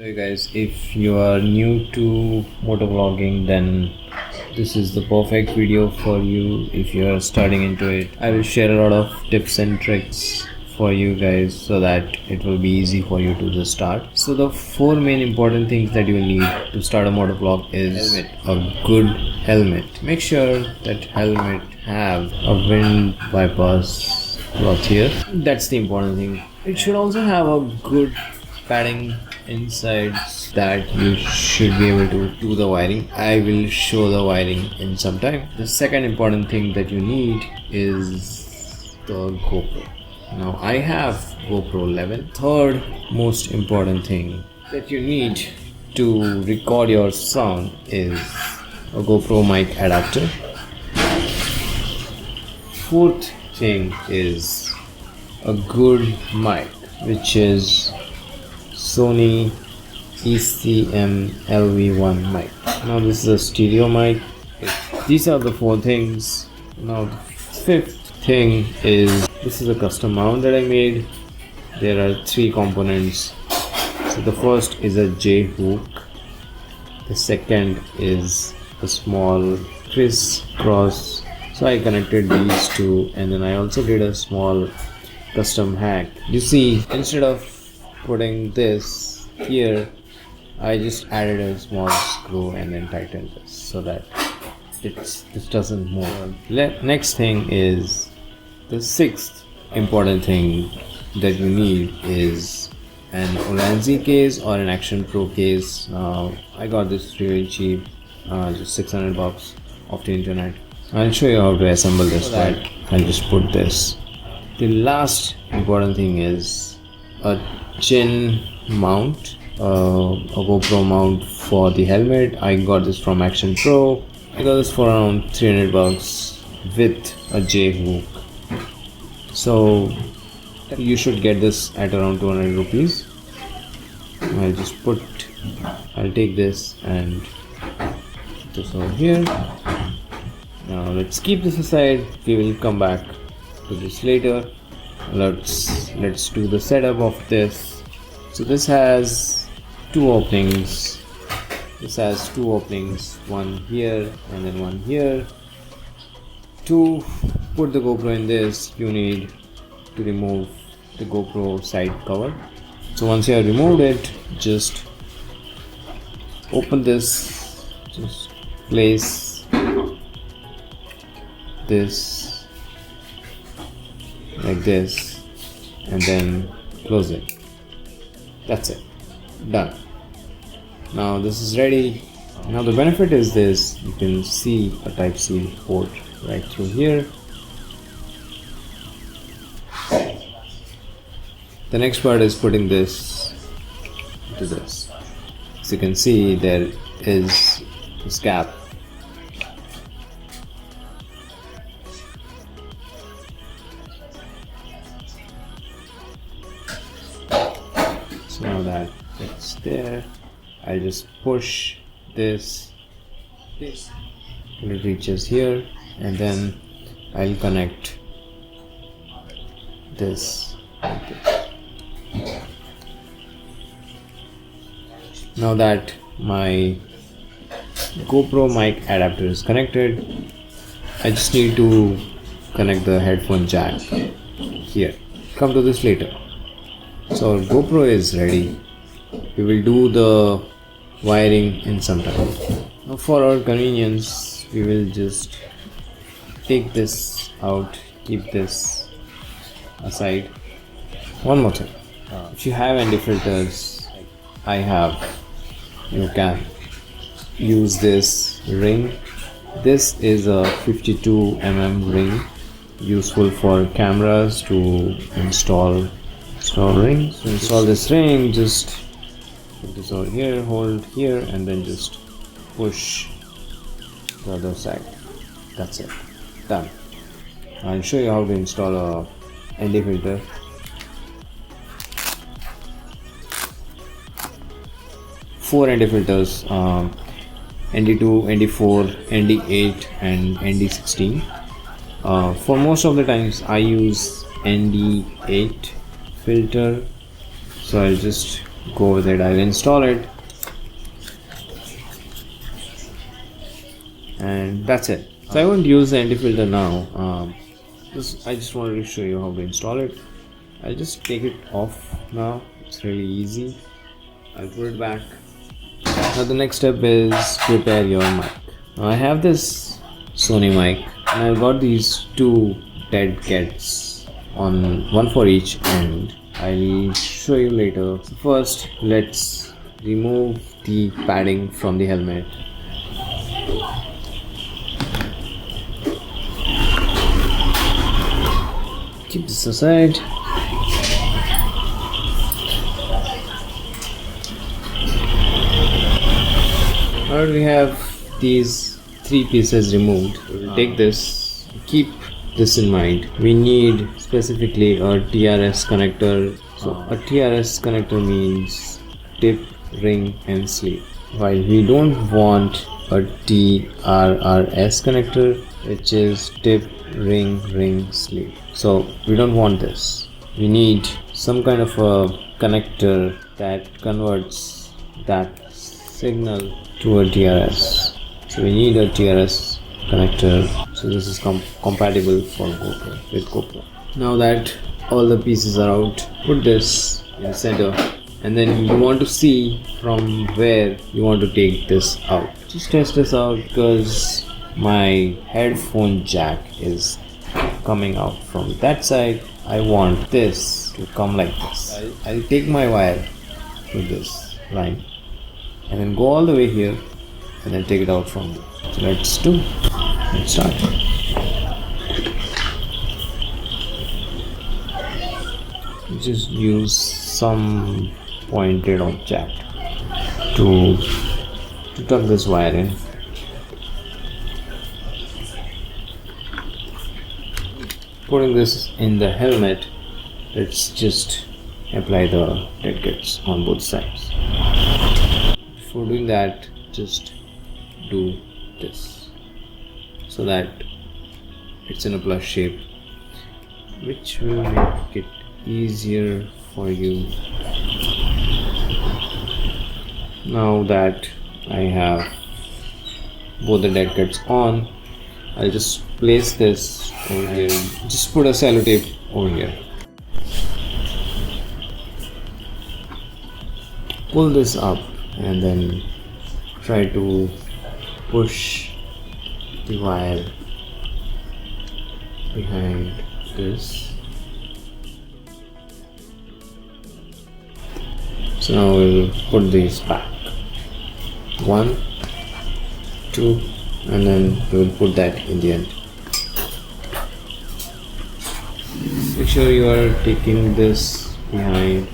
So hey guys, if you are new to motovlogging, then this is the perfect video for you. If you are starting into it, I will share a lot of tips and tricks for you guys so that it will be easy for you to just start. So the four main important things that you will need to start a motovlog is a good helmet. Make sure that helmet have a wind bypass cloth here. That's the important thing. It should also have a good padding inside that you should be able to do the wiring. I will show the wiring in some time. The second important thing that you need is the GoPro. Now I have GoPro 11. Third most important thing that you need to record your sound is a GoPro mic adapter. Fourth thing is a good mic, which is Sony ECM LV1 mic. Now this is a stereo mic. These are the four things. Now the fifth thing is, this is a custom mount that I made. There are three components. So the first is a J hook. The second is a small crisscross. So I connected these two, and then I also did a small custom hack. You see, instead of putting this here, I just added a small screw and then tightened this so that this doesn't move. Next thing is, the sixth important thing that you need is an Olanzi case or an Action Pro case. I got this really cheap, just 600 bucks off the internet. I'll show you how to assemble this, but I'll just put this. The last important thing is a chin mount, a GoPro mount for the helmet. I got this from Action Pro. I got this for around 300 bucks with a J hook. So you should get this at around 200 rupees. I'll take this and put this over here. Now let's keep this aside. We will come back to this later. Let's do the setup of this. So this has two openings. This has two openings, one here and then one here. To put the GoPro in this, you need to remove the GoPro side cover. So once you have removed it, just open this, just place this like this and then close it. That's it, done. Now this is ready. Now the benefit is this: you can see a Type-C port right through here. The next part is putting this into this. So you can see there is this gap. So now that it's there, I'll just push this till it reaches here, and then I'll connect this like this. Now that my GoPro mic adapter is connected, I just need to connect the headphone jack here. Come to this later. So our GoPro is ready. We will do the wiring in some time. Now for our convenience, we will just take this out, keep this aside. One more thing, if you have ND filters, I have, you can use this ring. This is a 52 mm ring, useful for cameras to install rings. To install this ring, just put this over here, hold here, and then just push the other side. That's it, done. I'll show you how to install a ND filter. Four ND filters, ND2, ND4, ND8 and ND16. For most of the times I use ND8 filter, so I'll just go with it. I'll install it, and that's it. So I won't use the anti-filter now. I just wanted to show you how to install it. I'll just take it off now. It's really easy. I'll put it back. Now the next step is prepare your mic. Now I have this Sony mic, and I've got these two dead cats, on one for each end. I'll show you later. So first, let's remove the padding from the helmet. Keep this aside. Now we have these three pieces removed. We'll take this, keep this in mind. We need specifically a TYRES connector. So a TYRES connector means tip, ring and sleeve. While we don't want a TRRS connector, which is tip, ring, sleeve. So we don't want this. We need some kind of a connector that converts that signal to a TYRES. So we need a TYRES connector. So this is compatible for GoPro, with GoPro. Now that all the pieces are out, put this in the center, and then you want to see from where you want to take this out. Just test this out, because my headphone jack is coming out from that side. I want this to come like this. I'll take my wire to this line and then go all the way here and then take it out from there. So let's start. Just use some pointed object to tuck this wire in. Putting this in the helmet, let's just apply the dead kits on both sides. Before doing that, just do this so that it's in a plus shape, which will make it easier for you. Now that I have both the dead kits on, I'll just place this over here. Just put a sellotape over here. Pull this up and then try to push the wire behind this. So now we'll put these back. 1, 2, and then we'll put that in the end. Make sure you are taking this behind.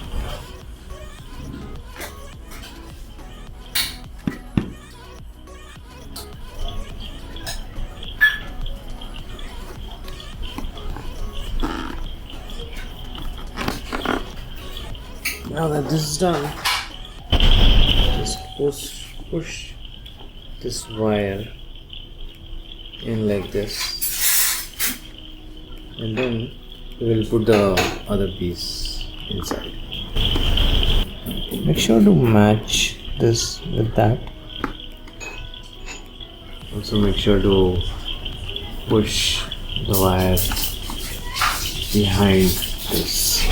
Now that this is done, just push this wire in like this, and then we will put the other piece inside. Make sure to match this with that. Also make sure to push the wire behind this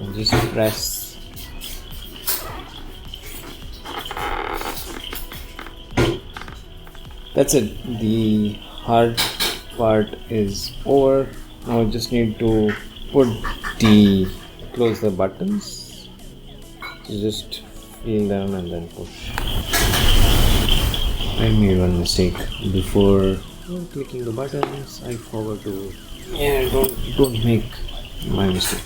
and just press. That's it. The hard part is over. Now I just need to close the buttons. So just feel them and then push. I made one mistake before clicking the buttons. I forgot to. Don't make my mistake.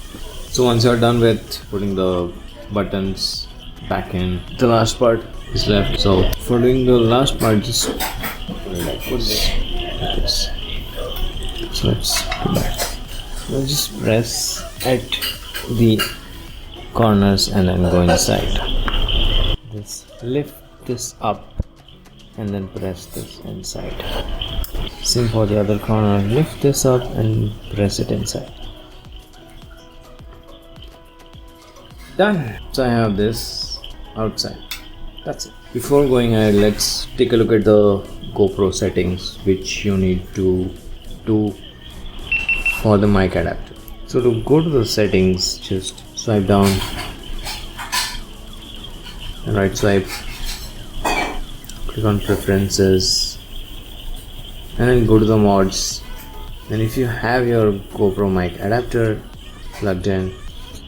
So once you're done with putting the buttons back in, the last part is left. So for doing the last part, just put this like this. So let's put that. Now just press at the corners and then go inside. Just lift this up and then press this inside. Same for the other corner. Lift this up and press it inside. Done. So I have this outside. That's it. Before going ahead, let's take a look at the GoPro settings which you need to do for the mic adapter. So to go to the settings, just swipe down and right swipe, click on preferences and then go to the mods. And if you have your GoPro mic adapter plugged in,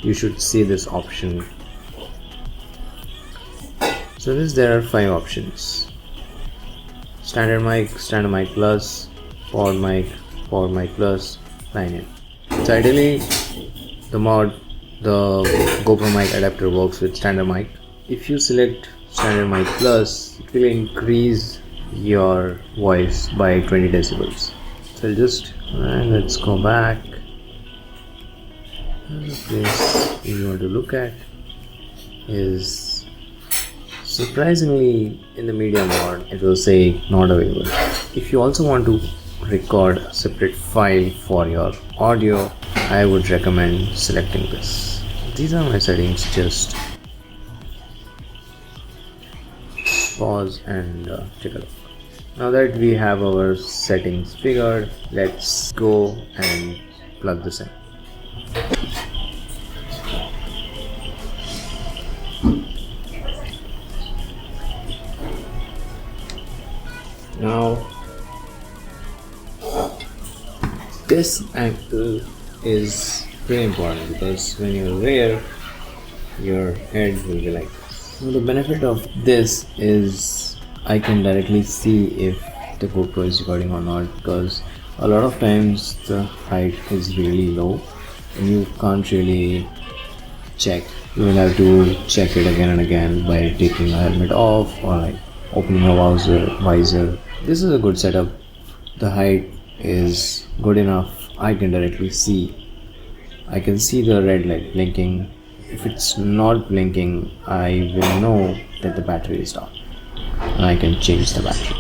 you should see this option. So there are 5 options: standard mic plus, powered mic plus, line in. So ideally the GoPro mic adapter works with standard mic. If you select standard mic plus, it will increase your voice by 20 decibels. So let's go back. The place you want to look at is surprisingly in the media mode. It will say not available. If you also want to record a separate file for your audio, I would recommend selecting this. These are my settings. Just pause and take a look. Now that we have our settings figured, let's go and plug this in. Now this angle is pretty important because when you're rear, your head will be like this. Now the benefit of this is I can directly see if the GoPro is recording or not, because a lot of times the height is really low and you can't really check. You will have to check it again and again by taking a helmet off or like opening a visor. This is a good setup. The height is good enough. I can directly see. I can see the red light blinking. If it's not blinking, I will know that the battery is down and I can change the battery.